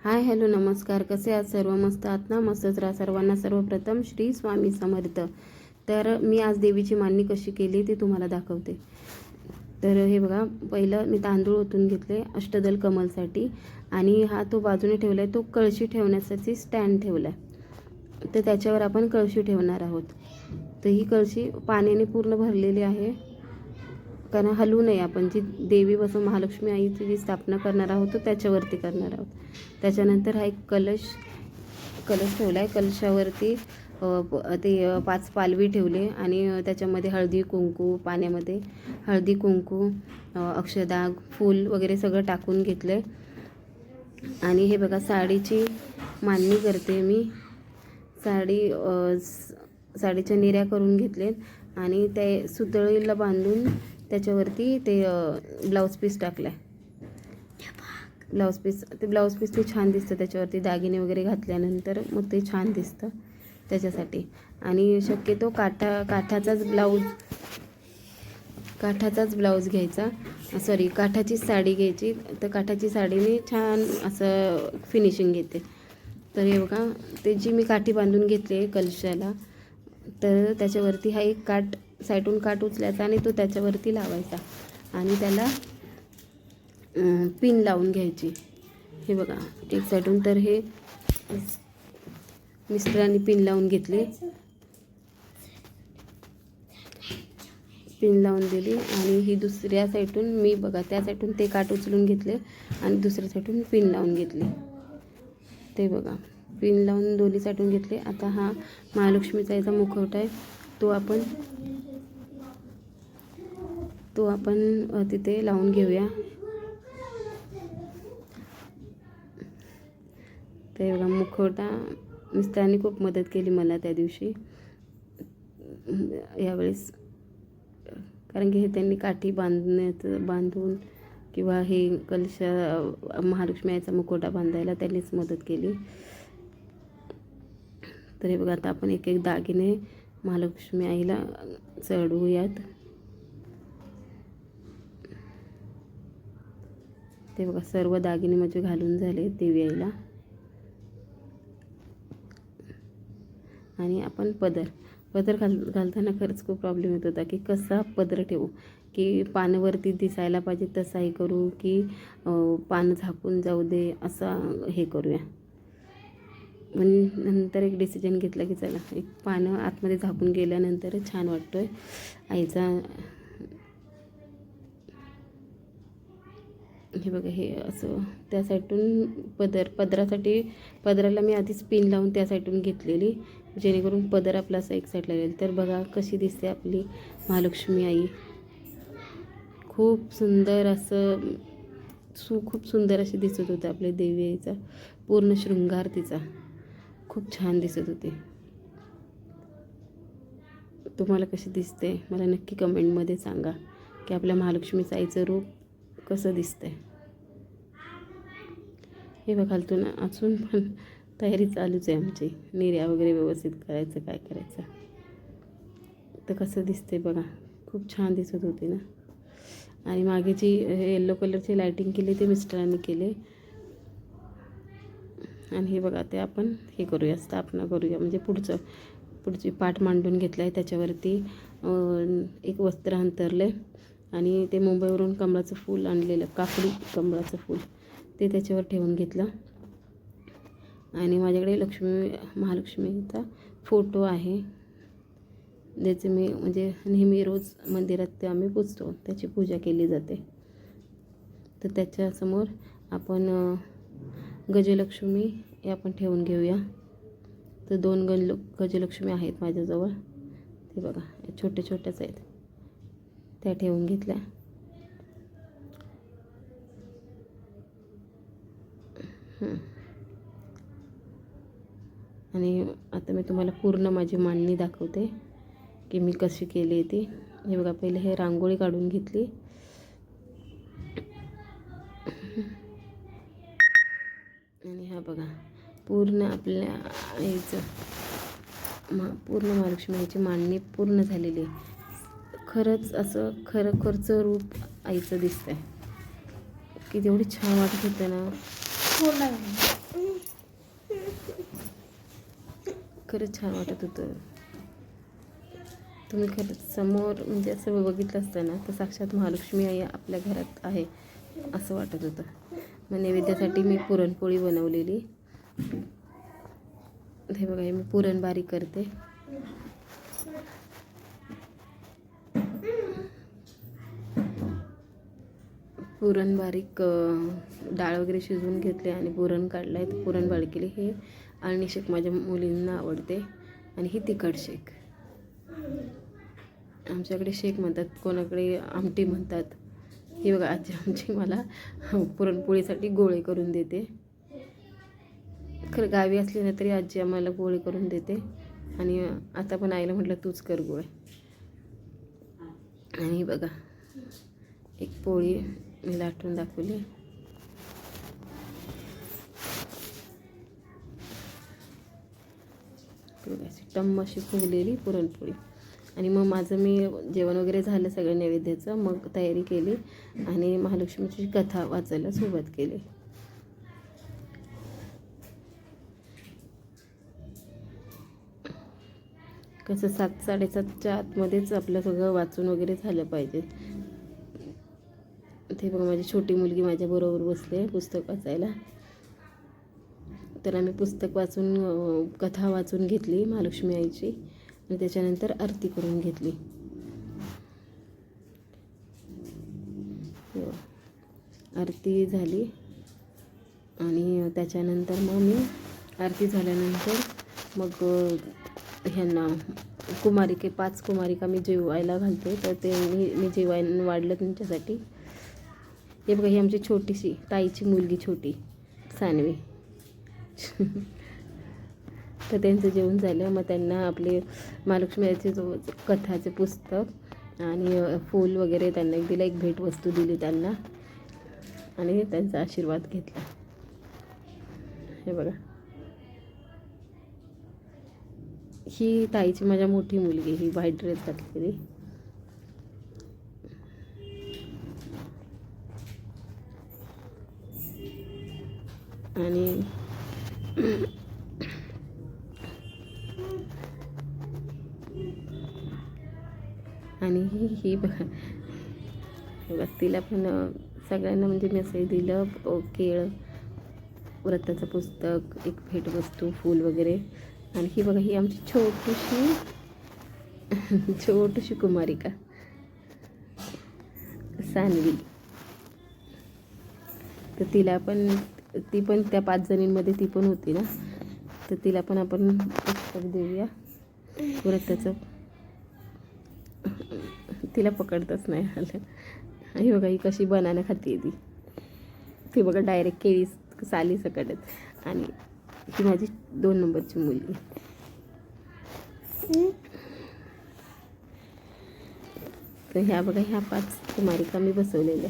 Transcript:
Hi hello नमस्कार, कसे आहात सर्व? मस्त आहात ना? मस्तच राहा सर्वांना. सर्वप्रथम श्री स्वामी समर्थ. तर मी आज देवीची मांडणी कशी केली ती तुम्हाला दाखवते. तर हे बघा, पहिलं मी तांदूळ ओतून घेतले अष्टदल कमलसाठी, आणि हा तो बाजूने ठेवला आहे, तो कळशी ठेवण्यासाठी स्टँड ठेवला आहे. तर त्याच्यावर आपण कळशी ठेवणार आहोत. तर ही कळशी पाण्याने पूर्ण भरलेली आहे, कारण हलवू नये. आपण जी देवी बसून महालक्ष्मी आईची जी स्थापना करणार आहोत तो त्याच्यावरती करणार आहोत. त्याच्यानंतर हा एक कलश ठेवला आहे. कलशावरती ते 5 पालवी ठेवले, आणि त्याच्यामध्ये हळदी कुंकू, पाण्यामध्ये हळदी कुंकू, अक्षदा, फूल वगैरे सगळं टाकून घेतले. आणि हे बघा, साडीची मांडणी करते मी. साडीच्या निऱ्या करून घेतलेत, आणि ते सुतळीला बांधून त्याच्यावरती ते ब्लाऊज पीस टाकला आहे. ब्लाऊज पीस ते छान दिसतं त्याच्यावरती दागिने वगैरे घातल्यानंतर, मग ते छान दिसतं त्याच्यासाठी. आणि शक्यतो काठाचाच ब्लाऊज घ्यायचा. काठाची साडी घ्यायची. तर काठाची साडीने छान असं फिनिशिंग येते. तर हे बघा, ते जी मी काठी बांधून घेतली कलशाला, तर त्याच्यावरती हा एक साईडून काठ उचलायचा आणि तो त्याच्यावरती लावायचा, आणि त्याला पिन लावून घ्यायची. हे बघा, एक साईडून. तर हे मिस्टरांनी पिन लावून घेतली, पिन लावून दिली. आणि ही दुसऱ्या साईडून मी बघा, त्या साईडून ते काठ उचलून घेतले आणि दुसऱ्या साईडून पिन लावून घेतली. ते बघा, पिन लावून दोन्ही साईडून घेतले. आता हा महालक्ष्मीचा याचा मुखवटा आहे, तो आपण तिथे लावून घेऊया. ते बघा, मुखवटा मिस्टरांनी खूप मदत केली मला त्या दिवशी, यावेळेस. कारण की हे त्यांनी काठी बांधून किंवा हे महालक्ष्मी आईचा मुखवटा बांधायला त्यांनीच मदत केली. तर हे बघा, आता आपण एक एक दागिने महालक्ष्मी आईला चढवूयात. ते बघा, सर्व दागिने माझे घालून झाले देवी आईला. आणि आपण पदर घालताना खरंच खूप प्रॉब्लेम येत होता की कसा पदर ठेवू, की पानावरती दिसायला पाहिजे तसाही करू, की पान झाकून जाऊ दे, असा हे करूया. पण नंतर एक डिसिजन घेतला की चला, एक पानं आतमध्ये झाकून गेल्यानंतर छान वाटतोय आईचा. हे बघा, हे असं त्या साईडून पदराला मी आधीच पिन लावून त्या साईडून घेतलेली, जेणेकरून पदर आपला असं एक साईडला येईल. तर बघा कशी दिसते आपली महालक्ष्मी आई. खूप सुंदर अशी दिसत होते आपल्या देवी आईचा. पूर्ण शृंगार तिचा खूप छान दिसत होते. तुम्हाला कशी दिसते मला नक्की कमेंटमध्ये सांगा, की आपल्या महालक्ष्मीचं आईचं रूप कसं दिसतंय. हे बघा, अजून पण तयारी चालूच आहे आमची. निर्या वगैरे व्यवस्थित करायचं, काय करायचं. तर कसं दिसते बघा, खूप छान दिसत होती ना. आणि मागे जी येलो कलरची लायटिंग केली ती मिस्टरांनी केली. आणि हे बघा, ते आपण हे करूया, स्थापना करूया. म्हणजे पुढची पाठ मांडून घेतला आहे. त्याच्यावरती एक वस्त्र अंथरले, आणि ते मुंबईवरून कमळाचं फूल आणलेलं, काकडी कमळाचं फूल, ते त्याच्यावर ठेवून घेतलं. आणि माझ्याकडे महालक्ष्मीचा फोटो आहे, ज्याचे मी म्हणजे नेहमी रोज मंदिरात ते आम्ही पूजतो, त्याची पूजा केली जाते. तर त्याच्यासमोर आपण गजलक्ष्मी हे आपण ठेवून घेऊया. तर 2 गजलक्ष्मी आहेत माझ्याजवळ. ते बघा, छोट्याच आहेत, त्या ठेवून घेतल्या. आणि आता मी तुम्हाला पूर्ण माझी मांडणी दाखवते की मी कशी केली ती. हे बघा, पहिले हे रांगोळी काढून घेतली. आणि हा बघा, पूर्ण आपल्या आईचं पूर्ण महालक्ष्मी आईची मांडणी पूर्ण झालेली आहे. खरंच असं खरोखरचं रूप आईचं दिसतंय, की जेवढी छान वाटत होतं ना. खरंच छान वाटत होतं. तुम्ही खरंच समोर म्हणजे असं बघितलं असतं ना तर साक्षात महालक्ष्मी आई आपल्या घरात आहे असं वाटत होतं. मग नैवेद्यासाठी मी पुरणपोळी बनवलेली. हे बघा, हे मी पुरण बारीक करते. पुरण बारीक डाळ वगैरे शिजवून घेतले आणि पुरण काढलं आहे. तर पुरण बारीक केली. हे आळणी शेक माझ्या मुलींना आवडते आणि ही तिखट शेक. आमच्याकडे शेक म्हणतात, कोणाकडे आमटी म्हणतात. ही बघा, आजी आमची मला पुरणपोळीसाठी गोळे करून देते. खरं गावी असले ना तरी आजी आम्हाला गोळे करून देते. आणि आता पण आईला म्हटलं तूच कर गोळे. आणि बघा, एक पोळी मी लाटून दाखवली. अशी टम्म अशी फुगलेली पुरणपोळी. आणि मग माझं मी जेवण वगैरे झालं सगळं नैवेद्याचं. मग तयारी केली आणि महालक्ष्मीची कथा वाचायला सुरुवात केली. कसं 7-7:30च्या आतमध्येच आपलं सगळं वाचून वगैरे झालं पाहिजे. ते बघा, माझी छोटी मुलगी माझ्याबरोबर बसले पुस्तक वाचायला. तर आम्ही पुस्तक वाचून कथा वाचून घेतली महालक्ष्मी आईची आणि त्याच्यानंतर आरती करून घेतली. आरती झाली आणि त्याच्यानंतर मग मी आरती झाल्यानंतर मग ह्यांना कुमारिके 5 कुमारिका मी जेवायला घालते. तर ते मी जेवायला वाढलं त्यांच्यासाठी. हे बघा, ही आमची छोटीशी ताईची मुलगी छोटी सानवी. तर त्यांचं जेवण झालं. मग त्यांना आपले महालक्ष्मी आईचे जो कथाचे पुस्तक आणि फूल वगैरे त्यांना एक दिलं, एक भेटवस्तू दिली त्यांना आणि त्यांचा आशीर्वाद घेतला. हे बघा, ही ताईची माझ्या मोठी मुलगी, ही व्हाईट ड्रेस घातलेली. आणि ही बघा, तिला पण सगळ्यांना म्हणजे मी असं दिलं, केळं, व्रताचं पुस्तक, एक भेटवस्तू, फूल वगैरे. आणि ही बघा, ही आमची छोटीशी कुमारिका सानवी. तर तिला पण, ती पण त्या 5 जणींमध्ये ती पण होती ना, तर तिला पण आपण पुस्तक देऊया व्रताचं. तिला पकडतच नाही आलं. आणि बघा, ही कशी बनाना खाते ती बघा, डायरेक्ट केळी साली सकटत. आणि ही माझी 2 नंबरची मुलगी. तर ह्या बघा, ह्या 5 कुमारिका मी बसवलेल्या.